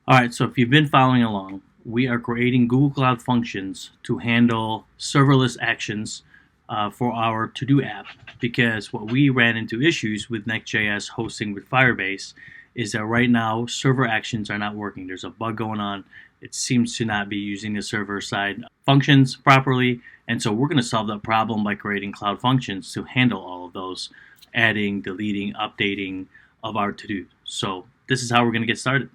Alright, so if you've been following along, we are creating Google Cloud Functions to handle serverless actions for our ToDo app, because what we ran into issues with NextJS hosting with Firebase is that right now server actions are not working. There's a bug going on. It seems to not be using the server side functions properly, and so we're going to solve that problem by creating Cloud Functions to handle all of those adding, deleting, updating of our ToDo. So this is how we're going to get started.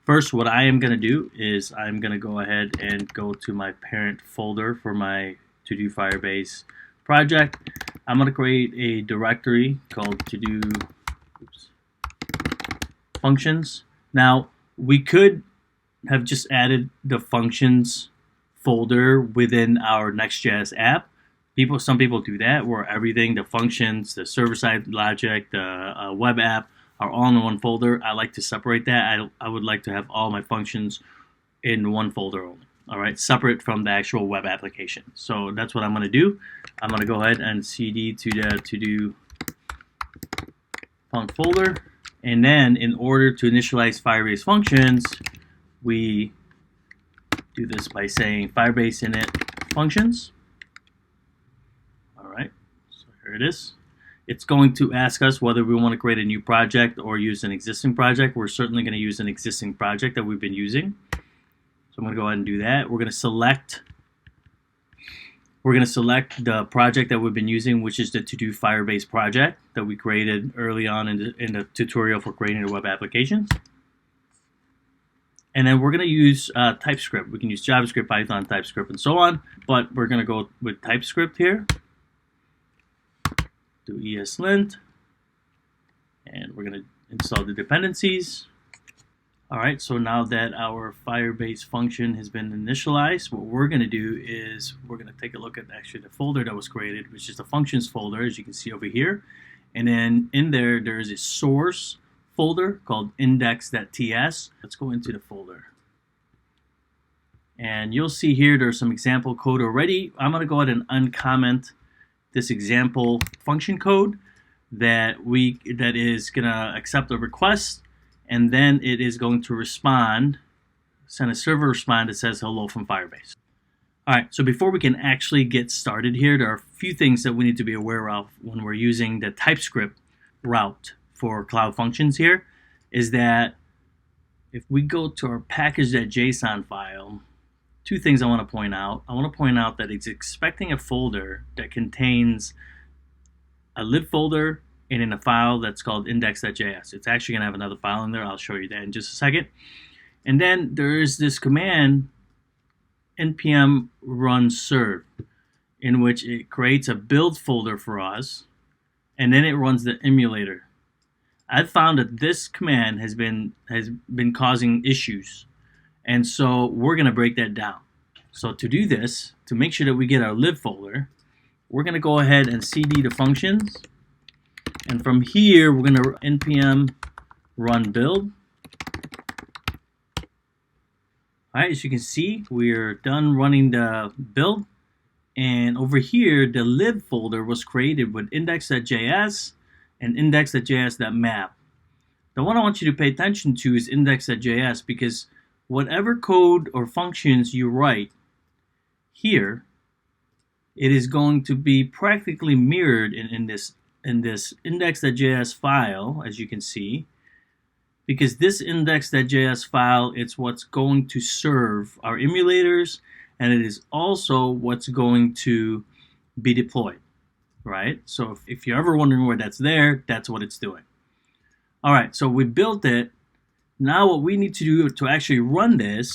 First, what I am going to do is I'm going to go ahead and go to my parent folder for my ToDo Firebase project. I'm going to create a directory called ToDo Functions. Now, we could have just added the functions folder within our NextJS app. Some people do that, where everything, the functions, the server-side logic, the web app, are all in one folder. I like to separate that. I would like to have all my functions in one folder only. All right, separate from the actual web application. So that's what I'm going to do. I'm going to go ahead and cd to the ToDo func folder, and then in order to initialize Firebase functions, we do this by saying Firebase init functions. All right, so here it is. It's going to ask us whether we want to create a new project or use an existing project. We're certainly going to use an existing project that we've been using. So I'm going to go ahead and do that. We're going to select the project that we've been using, which is the ToDo Firebase project that we created early on in the tutorial for creating the web applications. And then we're going to use TypeScript. We can use JavaScript, Python, TypeScript, and so on. But we're going to go with TypeScript here. Do ESLint, and we're going to install the dependencies. All right, so now that our Firebase function has been initialized, what we're going to do is we're going to take a look at actually the folder that was created, which is the functions folder, as you can see over here. And then in there, there is a source folder called index.ts. Let's go into the folder. And you'll see here there's some example code already. I'm going to go ahead and uncomment this example function code that is going to accept a request, and then it is going to send a server response that says hello from Firebase. All right, so before we can actually get started here, there are a few things that we need to be aware of when we're using the TypeScript route for Cloud Functions here, is that if we go to our package.json file, two things I want to point out. I want to point out that it's expecting a folder that contains a lib folder and in a file that's called index.js. It's actually going to have another file in there. I'll show you that in just a second. And then there is this command, npm run serve, in which it creates a build folder for us, and then it runs the emulator. I've found that this command has been causing issues. And so we're going to break that down. So to do this, to make sure that we get our lib folder, we're going to go ahead and cd the functions. And from here, we're going to npm run build. All right, as you can see, we're done running the build. And over here, the lib folder was created with index.js and index.js.map. The one I want you to pay attention to is index.js, because whatever code or functions you write here, it is going to be practically mirrored in this index.js file, as you can see, because this index.js file, it's what's going to serve our emulators, and it is also what's going to be deployed, right? So if you're ever wondering where that's there, that's what it's doing. All right, so we built it. Now what we need to do to actually run this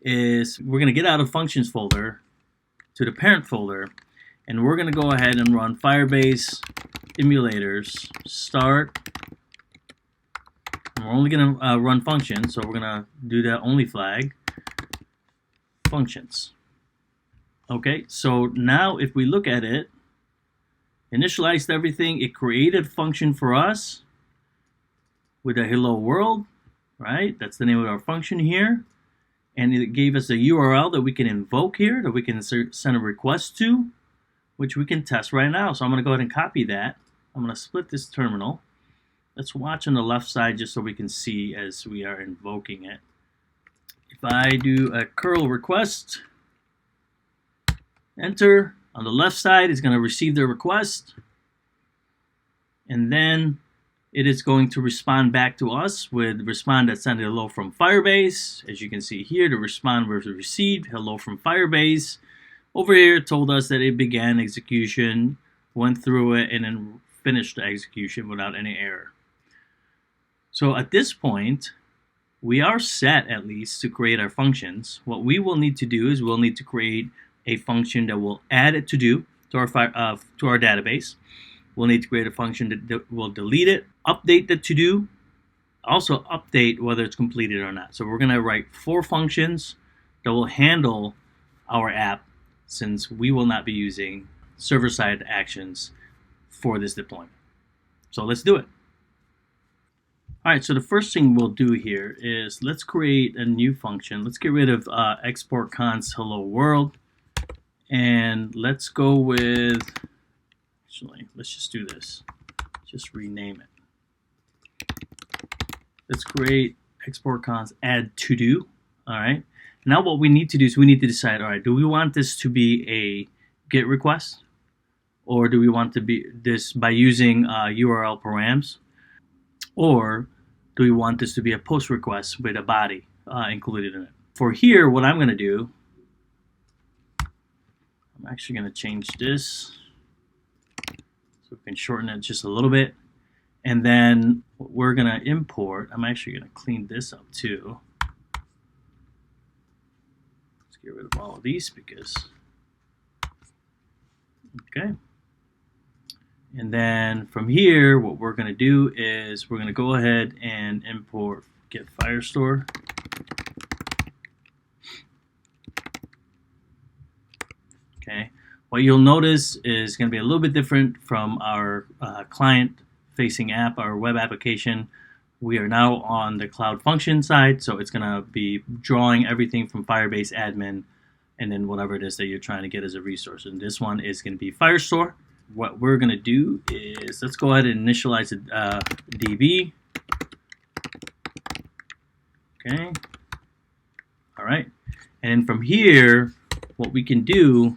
is we're going to get out of functions folder to the parent folder, and we're going to go ahead and run Firebase emulators start. And we're only going to run functions, so we're going to do that only flag functions. Okay, so now if we look at it, initialized everything, it created a function for us with a hello world. Right, that's the name of our function here, and it gave us a URL that we can invoke here, that we can send a request to, which we can test right now. So I'm going to go ahead and copy that. I'm going to split this terminal. Let's watch on the left side just so we can see as we are invoking it. if I do a curl request, enter, on the left side is going to receive the request, and then it is going to respond back to us with respond that sent hello from Firebase. As you can see here, the respond was received, hello from Firebase. Over here, it told us that it began execution, went through it, and then finished the execution without any error. So at this point, we are set at least to create our functions. What we will need to do is we'll need to create a function that will add a to-do to our database. We'll need to create a function that will delete it, update the to-do, also update whether it's completed or not. So we're going to write 4 functions that will handle our app, since we will not be using server-side actions for this deployment. So let's do it. All right, so the first thing we'll do here is let's create a new function. Let's get rid of export const hello world, and let's go with, actually, let's just do this. Just rename it. Let's create export const add to do. All right. Now what we need to do is we need to decide, all right, do we want this to be a GET request, or do we want to be this by using URL params, or do we want this to be a post request with a body included in it? For here, what I'm going to do, I'm actually going to change this so we can shorten it just a little bit. And then what we're going to import, I'm actually going to clean this up too. Let's get rid of all of these because, okay. And then from here, what we're going to do is we're going to go ahead and import get Firestore. Okay. What you'll notice is going to be a little bit different from our client-facing app, our web application. We are now on the Cloud Function side, so it's going to be drawing everything from Firebase admin and then whatever it is that you're trying to get as a resource. And this one is going to be Firestore. What we're going to do is let's go ahead and initialize the DB. Okay. All right. And then from here, what we can do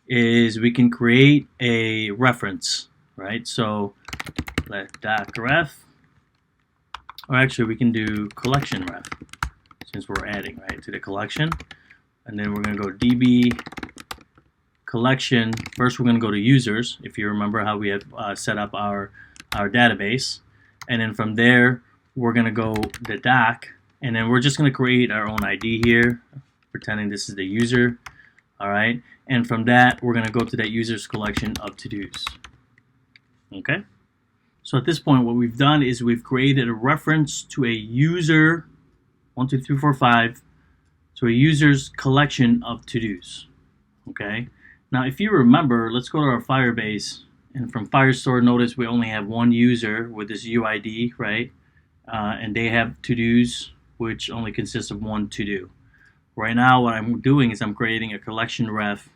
is we can create a reference, right? So let doc.ref, or actually we can do collection ref since we're adding, right, to the collection. And then we're going to go DB collection. First, we're going to go to users, if you remember how we have set up our database. And then from there, we're going to go the doc, and then we're just going to create our own ID here, pretending this is the user. All right. And from that, we're going to go to that user's collection of to-dos. Okay. So at this point, what we've done is we've created a reference to a user, 1, 2, 3, 4, 5, to a user's collection of to-dos. Okay. Now, if you remember, let's go to our Firebase, and from Firestore, notice we only have one user with this UID, right? And they have to-dos, which only consists of one to-do. Right now, what I'm doing is I'm creating a collection ref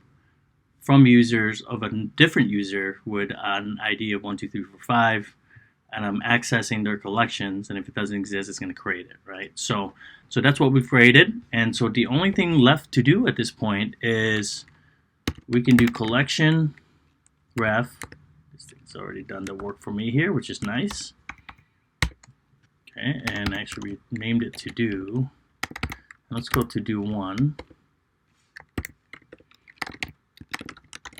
from users of a different user with an ID of 1, 2, 3, 4, 5, and I'm accessing their collections. And if it doesn't exist, it's going to create it, right? So that's what we've created. And so the only thing left to do at this point is we can do collection ref. This thing's already done the work for me here, which is nice. Okay, and actually we named it to do. Let's go to do 1.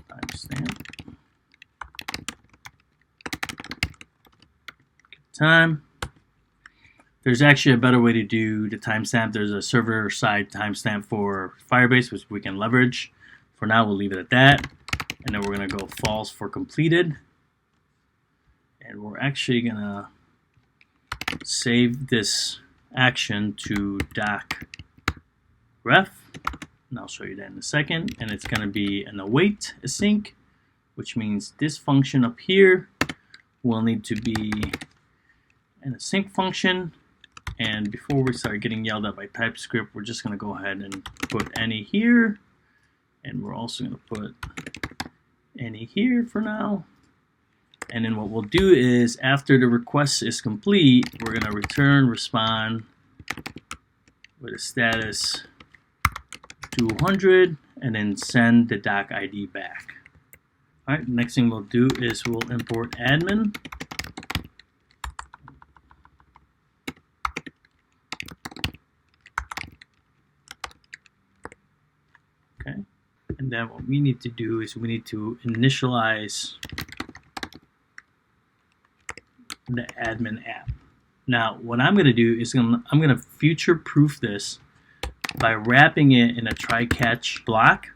Timestamp. Time. There's actually a better way to do the timestamp. There's a server-side timestamp for Firebase, which we can leverage. For now, we'll leave it at that. And then we're going to go false for completed. And we're actually going to save this action to doc.ref. And I'll show you that in a second. And it's going to be an await async, which means this function up here will need to be an async function. And before we start getting yelled at by TypeScript, we're just going to go ahead and put any here. And we're also going to put any here for now. And then what we'll do is after the request is complete, we're going to return respond with a status 200 and then send the doc ID back. All right, next thing we'll do is we'll import admin. Okay, and then what we need to do is we need to initialize the admin app. Now, what I'm going to do is I'm going to future-proof this by wrapping it in a try-catch block,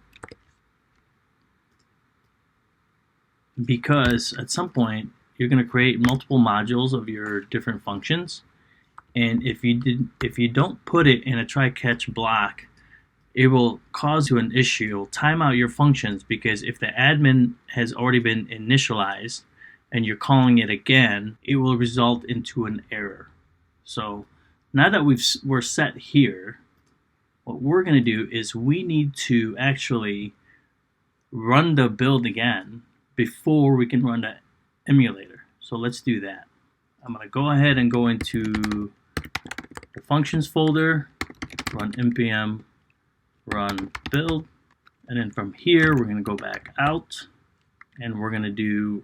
because at some point you're going to create multiple modules of your different functions, and if you don't put it in a try-catch block, it will cause you an issue. It will time out your functions, because if the admin has already been initialized and you're calling it again, it will result into an error. So now that we're set here, what we're going to do is we need to actually run the build again before we can run the emulator. So let's do that. I'm going to go ahead and go into the functions folder, run npm run build, and then from here we're going to go back out and we're going to do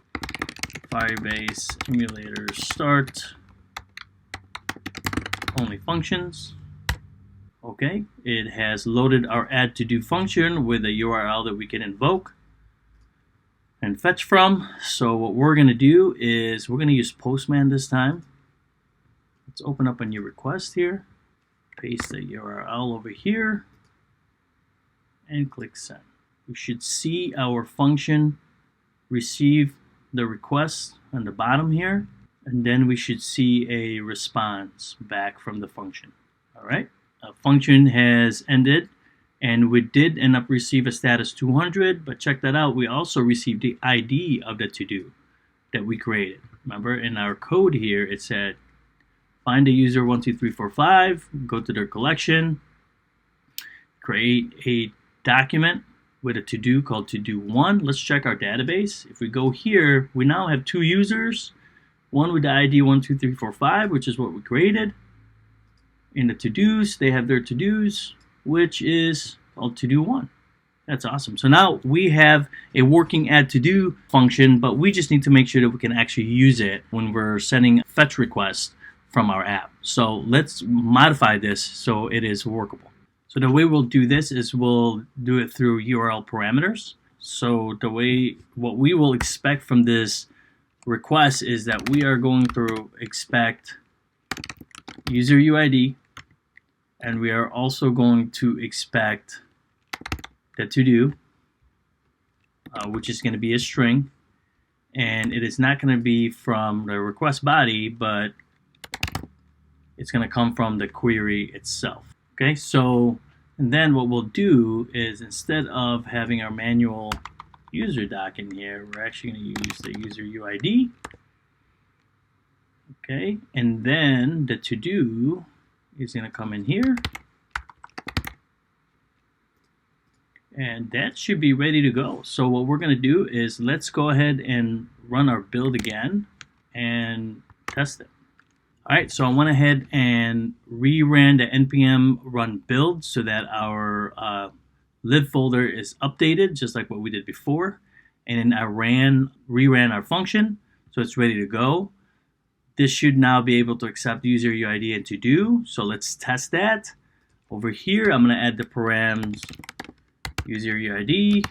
Firebase emulator start only functions. Okay, it has loaded our add to do function with a URL that we can invoke and fetch from. So what we're going to do is we're going to use Postman this time. Let's open up a new request here, paste the URL over here, and click send. We should see our function receive the request on the bottom here, and then we should see a response back from the function. All right, a function has ended, and we did end up receive a status 200, but check that out, we also received the ID of the to-do that we created. Remember, in our code here, it said find the user 12345, go to their collection, create a document with a to-do called to-do1. Let's check our database. If we go here, we now have two users, one with the ID 12345, which is what we created. In the to-dos, they have their to-dos, which is called to-do1. That's awesome. So now we have a working add to-do function, but we just need to make sure that we can actually use it when we're sending fetch requests from our app. So let's modify this so it is workable. So the way we'll do this is we'll do it through URL parameters. So what we will expect from this request is that we are going to expect user UID, and we are also going to expect the to-do, which is going to be a string, and it is not going to be from the request body, but it's going to come from the query itself. Okay, so and then what we'll do is instead of having our manual user doc in here, we're actually going to use the user UID. Okay, and then the to-do is going to come in here, and that should be ready to go. So what we're going to do is let's go ahead and run our build again and test it. All right, so I went ahead and reran the npm run build so that our lib folder is updated just like what we did before, and then I reran our function, so it's ready to go. This should now be able to accept user UID and to do. So let's test that. Over here, I'm going to add the params user UID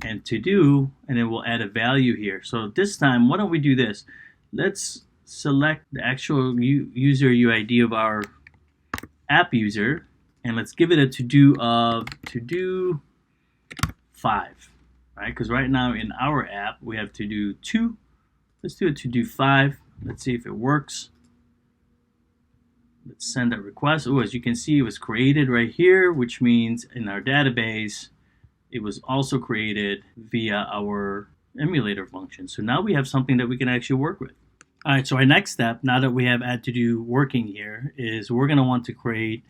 and to do, and then we'll add a value here. So this time, why don't we do this? Let's select the actual user UID of our app user, and let's give it a to-do of to-do 5, right? Because right now in our app we have to-do 2. Let's do a to-do 5. Let's see if it works. Let's send a request. Oh, as you can see, it was created right here, which means in our database it was also created via our emulator function. So now we have something that we can actually work with. All right, so our next step, now that we have add to do working here, is we're going to want to create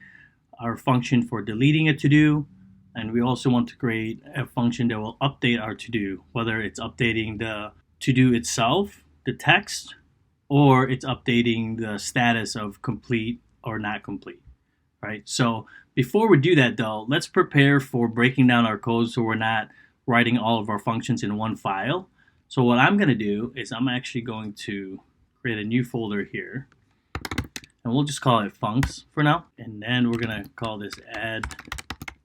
our function for deleting a to-do, and we also want to create a function that will update our to-do, whether it's updating the to-do itself, the text, or it's updating the status of complete or not complete. right? So before we do that though, let's prepare for breaking down our code so we're not writing all of our functions in one file. So what I'm going to do is I'm actually going to create a new folder here, and we'll just call it funcs for now. And then we're going to call this add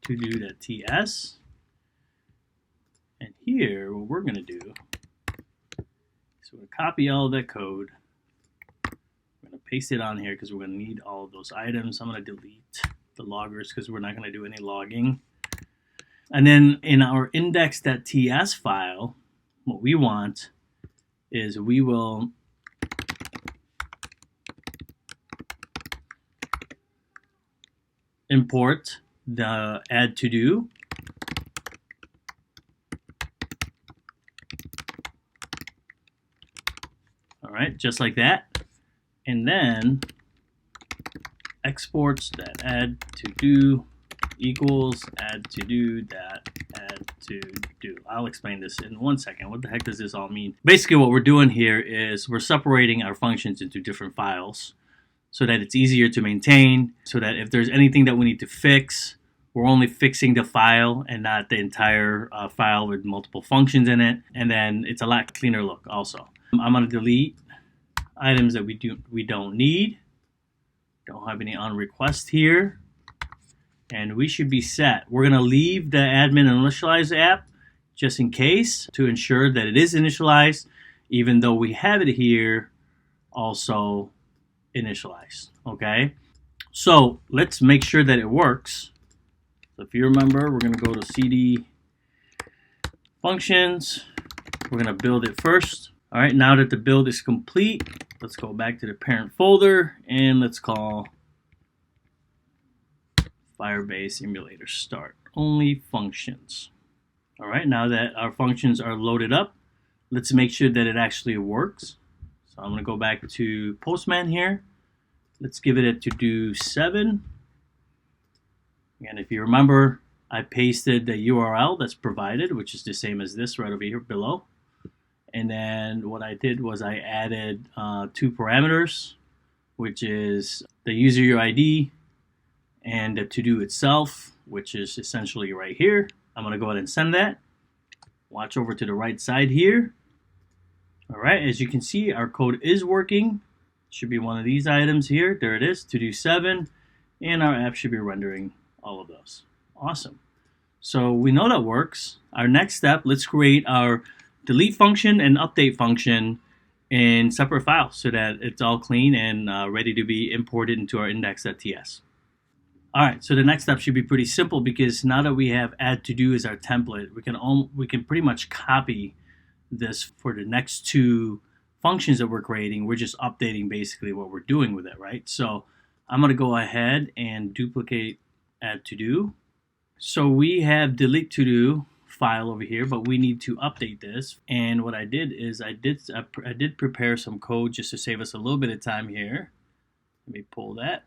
todo.ts. And here, what we're going to do is we're going to copy all of that code. We're going to paste it on here because we're going to need all of those items. I'm going to delete the loggers because we're not going to do any logging. And then in our index.ts file, what we want is we will import the add to do. All right, just like that. And then exports that add to do equals add to do that add to do. I'll explain this in 1 second. What the heck does this all mean? Basically what we're doing here is we're separating our functions into different files so that it's easier to maintain, so that if there's anything that we need to fix, we're only fixing the file and not the entire file with multiple functions in it. And then it's a lot cleaner look also. I'm going to delete items that we don't need. Don't have any on request here. And we should be set. We're going to leave the admin initialize app just in case to ensure that it is initialized, even though we have it here also initialized. Okay, so let's make sure that it works. So if you remember, we're going to go to cd functions. We're going to build it first. All right, now that the build is complete, let's go back to the parent folder and let's call Firebase emulator start only functions. All right, now that our functions are loaded up, let's make sure that it actually works. So I'm going to go back to Postman here. Let's give it a to do 7. And if you remember, I pasted the URL that's provided, which is the same as this right over here below. And then what I did was I added 2 parameters, which is the user UID and the to-do itself, which is essentially right here. I'm going to go ahead and send that. Watch over to the right side here. All right, as you can see, our code is working. Should be one of these items here. There it is, to-do 7. And our app should be rendering all of those. Awesome. So we know that works. Our next step, let's create our delete function and update function in separate files so that it's all clean and ready to be imported into our index.ts. All right, so the next step should be pretty simple because now that we have add to do as our template, we can pretty much copy this for the next 2 functions that we're creating. We're just updating basically what we're doing with it, right? So I'm going to go ahead and duplicate add to do. So we have delete to do file over here, but we need to update this. And what I did is I did prepare some code just to save us a little bit of time here. Let me pull that.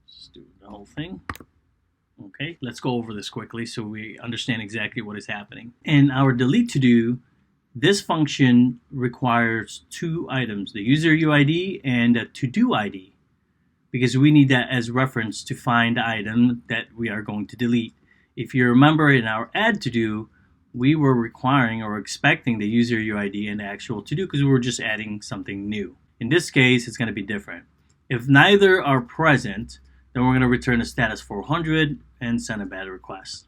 Let's do the whole thing. Okay, let's go over this quickly so we understand exactly what is happening. In our delete to do, this function requires 2 items, the user UID and a to do ID, because we need that as reference to find the item that we are going to delete. If you remember in our add to do, we were requiring or expecting the user UID and the actual to do because we were just adding something new. In this case, it's going to be different. If neither are present, then we're going to return a status 400 and send a bad request.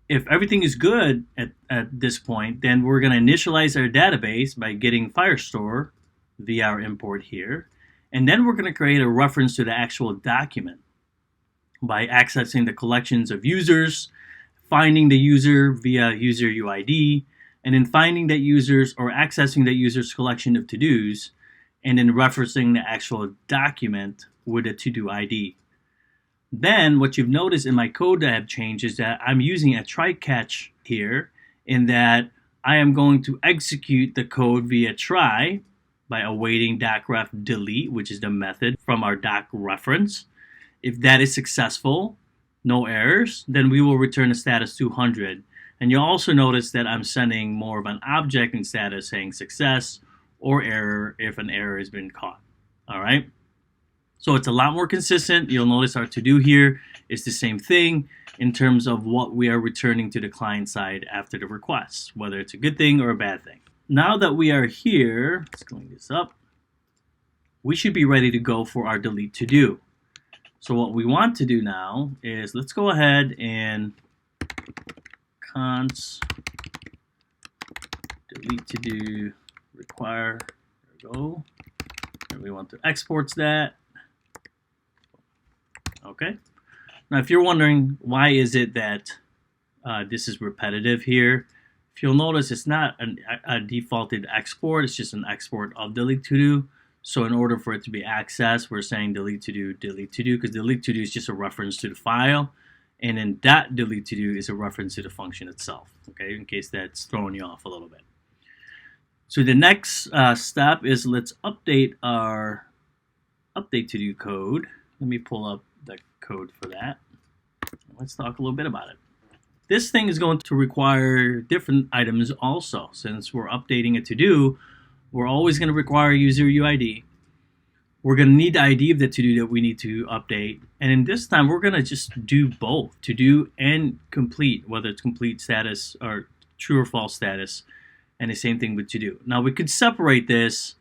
If everything is good at this point, then we're going to initialize our database by getting Firestore via our import here. And then we're going to create a reference to the actual document by accessing the collections of users, finding the user via user UID, and then finding that users or accessing that user's collection of to-dos, and then referencing the actual document with a to-do ID. Then what you've noticed in my code that I have changed is that I'm using a try-catch here, in that I am going to execute the code via try by awaiting docref delete, which is the method from our doc reference. If that is successful, no errors, then we will return a status 200. And you'll also notice that I'm sending more of an object in status saying success or error if an error has been caught. All right. So it's a lot more consistent. You'll notice our to-do here is the same thing in terms of what we are returning to the client side after the request, whether it's a good thing or a bad thing. Now that we are here, let's clean this up. We should be ready to go for our delete to-do. So what we want to do now is let's go ahead and const delete to-do require. There we go. And we want to export that. Okay. Now, if you're wondering why is it that this is repetitive here, if you'll notice, it's not a defaulted export. It's just an export of delete to do. So in order for it to be accessed, we're saying delete to do, because delete to do is just a reference to the file, and then that delete to do is a reference to the function itself. Okay, in case that's throwing you off a little bit. So the next step is let's update our update to do code. Let me pull up the code for that. Let's talk a little bit about it. This thing is going to require different items also. Since we're updating a to-do, we're always going to require user UID. We're going to need the ID of the to-do that we need to update. And in this time, we're going to just do both, to-do and complete, whether it's complete status or true or false status. And the same thing with to-do. Now we could separate this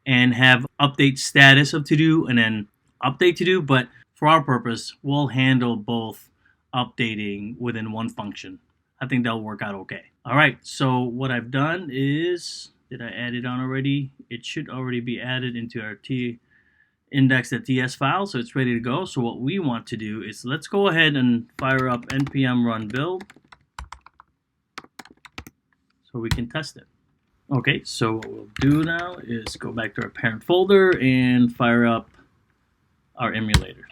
and have update status of to-do and then update to-do, but for our purpose, we'll handle both updating within one function. I think that'll work out okay. All right, so what I've done is, did I add it on already? It should already be added into our index.ts file, so it's ready to go. So what we want to do is let's go ahead and fire up npm run build so we can test it. Okay, so what we'll do now is go back to our parent folder and fire up our emulator.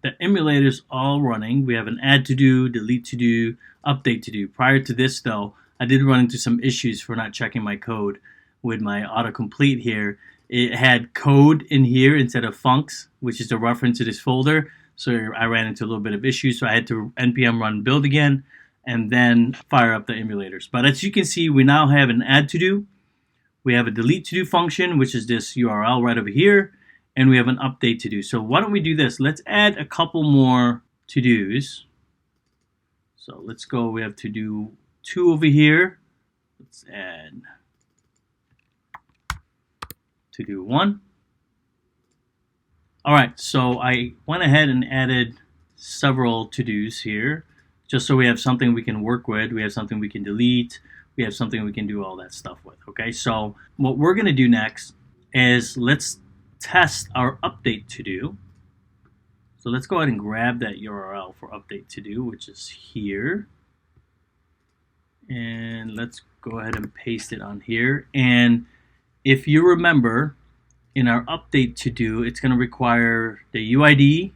The emulator is all running. We have an add to do, delete to do, update to do. Prior to this though, I did run into some issues for not checking my code with my autocomplete here. It had code in here instead of funcs, which is the reference to this folder. So I ran into a little bit of issues. So I had to npm run build again and then fire up the emulators. But as you can see, we now have an add to do. We have a delete to do function, which is this URL right over here. And we have an update to do. So why don't we do this? Let's add a couple more to dos. So let's go. We have to do 2 over here. Let's add to do 1. All right. So I went ahead and added several to dos here, just so we have something we can work with. We have something we can delete. We have something we can do all that stuff with. Okay. So what we're going to do next is let's test our update to do. So let's go ahead and grab that URL for update to do, which is here. And let's go ahead and paste it on here. And if you remember, in our update to do, it's going to require the UID,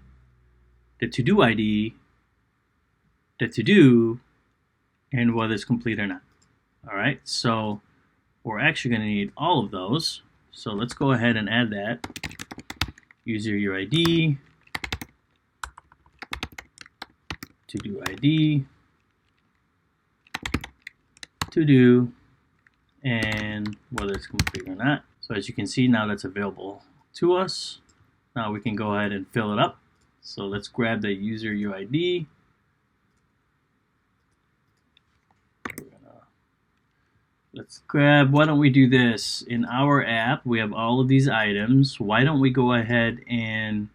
the to do ID, the to do, and whether it's complete or not. All right, so we're actually going to need all of those. So let's go ahead and add that. User UID, to do ID, to do, and whether it's complete or not. So as you can see, now that's available to us. Now we can go ahead and fill it up. So let's grab the user UID. Let's grab, why don't we do this? In our app, we have all of these items. Why don't we go ahead and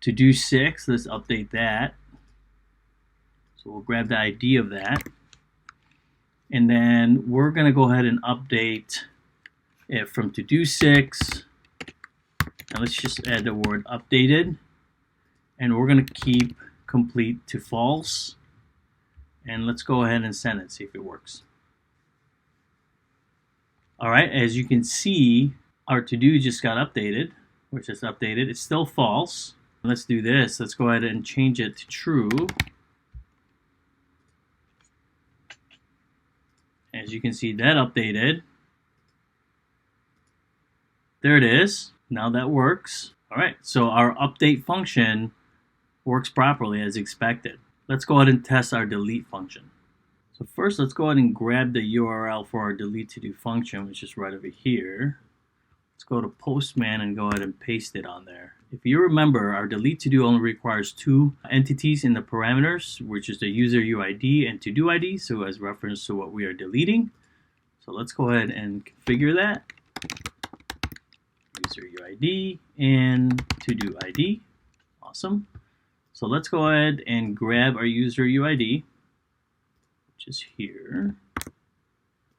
to do 6, let's update that. So we'll grab the ID of that. And then we're going to go ahead and update it from to do 6. And let's just add the word updated. And we're going to keep complete to false. And let's go ahead and send it, see if it works. All right, as you can see, our to-do just got updated, which is updated. It's still false. Let's do this. Let's go ahead and change it to true. As you can see, that updated. There it is. Now that works. All right, so our update function works properly as expected. Let's go ahead and test our delete function. So first, let's go ahead and grab the URL for our delete to do function, which is right over here. Let's go to Postman and go ahead and paste it on there. If you remember, our delete to do only requires two entities in the parameters, which is the user UID and to do ID, so as reference to what we are deleting. So let's go ahead and configure that. User UID and to do ID. Awesome. So let's go ahead and grab our user UID, which is here.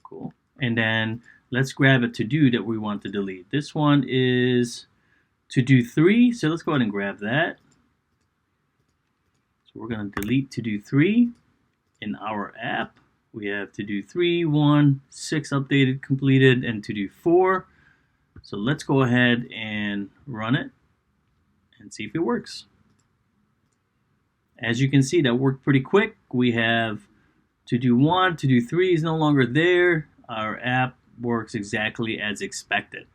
Cool. And then let's grab a to-do that we want to delete. This one is to-do 3, so let's go ahead and grab that. So we're going to delete to-do 3. In our app, we have to-do 3, 1, 6 updated, completed, and to-do 4. So let's go ahead and run it and see if it works. As you can see, that worked pretty quick. We have to-do 1, to-do 3 is no longer there. Our app works exactly as expected.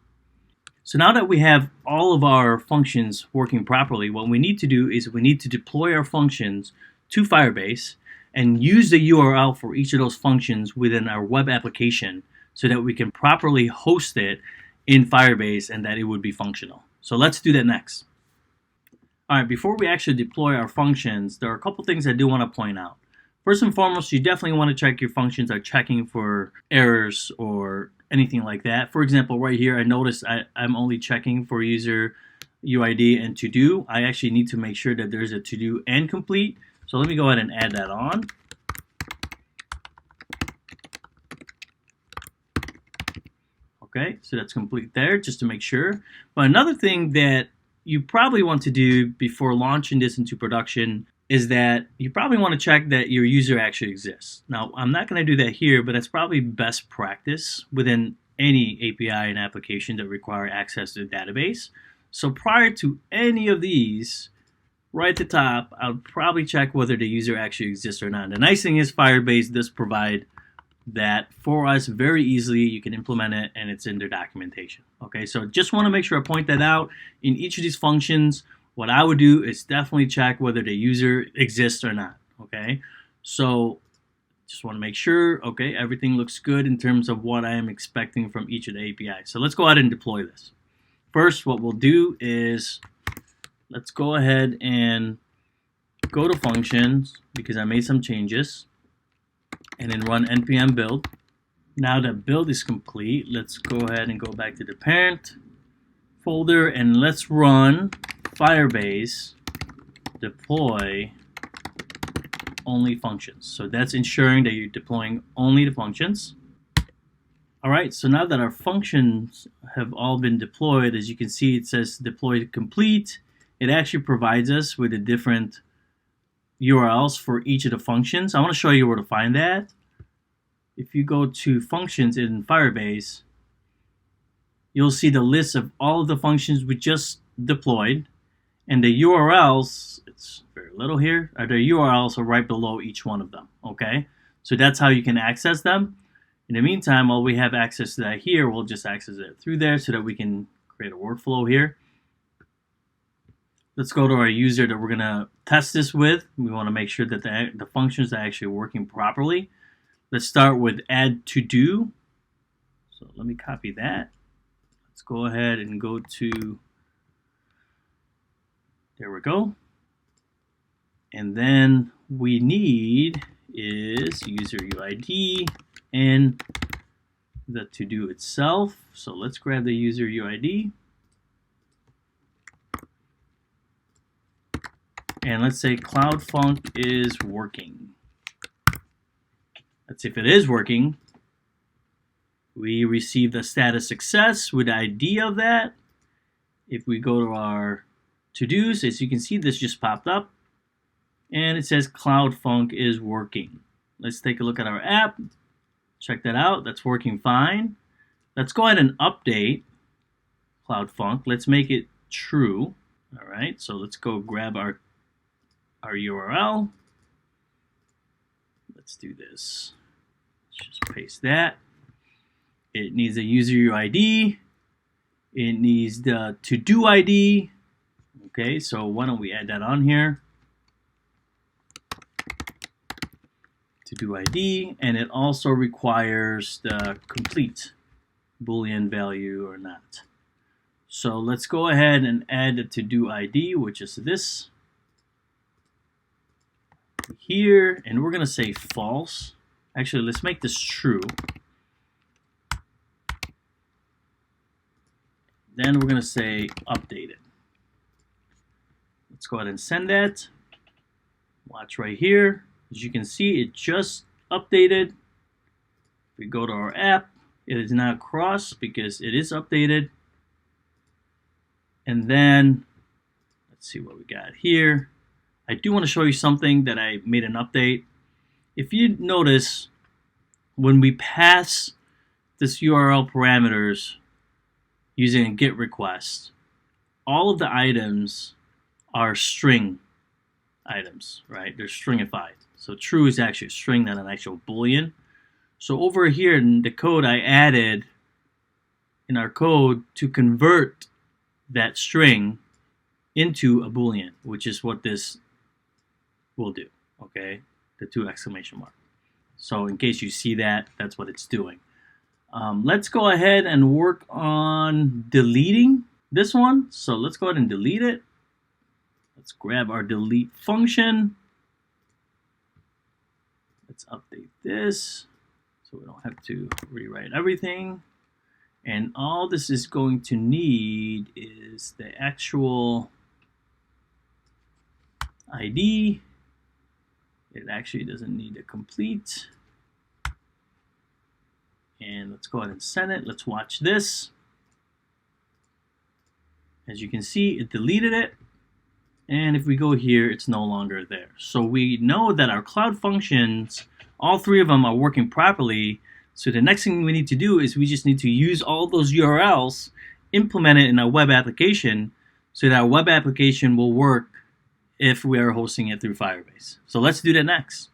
So now that we have all of our functions working properly, what we need to do is we need to deploy our functions to Firebase and use the URL for each of those functions within our web application so that we can properly host it in Firebase and that it would be functional. So let's do that next. All right, before we actually deploy our functions, there are a couple things I do want to point out. First and foremost, you definitely want to check your functions are checking for errors or anything like that. For example, right here, I noticed I'm only checking for user UID and to do. I actually need to make sure that there's a to do and complete. So let me go ahead and add that on. Okay, so that's complete there, just to make sure. But another thing that you probably want to do before launching this into production is that you probably want to check that your user actually exists. Now, I'm not going to do that here, but that's probably best practice within any API and application that require access to the database. So prior to any of these, right at the top, I'll probably check whether the user actually exists or not. The nice thing is Firebase does provide that for us very easily. You can implement it and it's in their documentation. Okay, so just want to make sure I point that out. In each of these functions, what I would do is definitely check whether the user exists or not. Okay, so just want to make sure, okay, everything looks good in terms of what I am expecting from each of the APIs. So let's go ahead and deploy this. First, what we'll do is let's go ahead and go to functions because I made some changes, and then run npm build. Now that build is complete, let's go ahead and go back to the parent folder and let's run Firebase deploy only functions. So that's ensuring that you're deploying only the functions. All right, so now that our functions have all been deployed, as you can see, it says deploy complete. It actually provides us with the different URLs for each of the functions. I want to show you where to find that. If you go to functions in Firebase, you'll see the list of all of the functions we just deployed, and the URLs, it's very little here, the URLs are right below each one of them. Okay, so that's how you can access them. In the meantime, while we have access to that here, we'll just access it through there so that we can create a workflow here. Let's go to our user that we're going to test this with. We want to make sure that the functions are actually working properly. Let's start with add to do. So let me copy that. Let's go ahead and go to, there we go. And then we need is user UID and the to do itself. So let's grab the user UID. And let's say Cloud Funk is working. Let's see if it is working. We received a status success with the ID of that. If we go to our to-dos, as you can see, this just popped up. And it says Cloud Funk is working. Let's take a look at our app. Check that out. That's working fine. Let's go ahead and update Cloud Funk. Let's make it true. All right, so let's go grab our URL. Let's do this. Let's just paste that. It needs a user UID. It needs the to-do ID. Okay, so why don't we add that on here? To-do ID, and it also requires the complete Boolean value or not. So let's go ahead and add the to-do ID, which is this here, and we're gonna say false. Actually, let's make this true. Then we're gonna say updated. Let's go ahead and send that. Watch right here. As you can see, it just updated. If we go to our app, it is now crossed because it is updated. And then, let's see what we got here. I do want to show you something that I made an update. If you notice, when we pass this URL parameters using a GET request, all of the items are string items, right? They're stringified. So true is actually a string, not an actual Boolean. So over here in the code, I added in our code to convert that string into a Boolean, which is what this will do, okay? The 2 exclamation mark. So in case you see that, that's what it's doing. Let's go ahead and work on deleting this one. So let's go ahead and delete it. Let's grab our delete function. Let's update this so we don't have to rewrite everything. And all this is going to need is the actual ID. It actually doesn't need a complete. And let's go ahead and send it. Let's watch this. As you can see, it deleted it. And if we go here, it's no longer there. So we know that our cloud functions, all 3 of them are working properly. So the next thing we need to do is we just need to use all those URLs, implement it in our web application so that our web application will work if we are hosting it through Firebase. So let's do that next.